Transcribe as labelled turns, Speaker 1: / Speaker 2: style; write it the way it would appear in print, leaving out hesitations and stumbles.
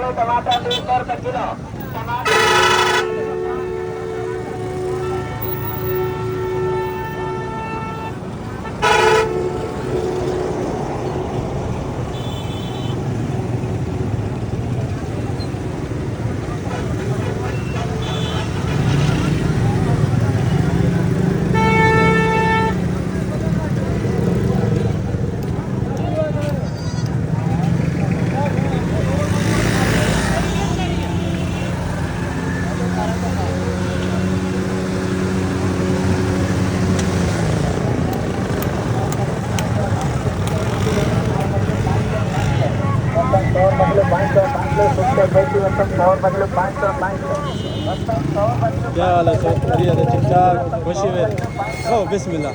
Speaker 1: वाले टमाटर 100 रुपए किलो।
Speaker 2: क्या हाल है सर? बढ़िया है, ठीक ठाक, खुशी है। ओ बिस्मिल्लाह।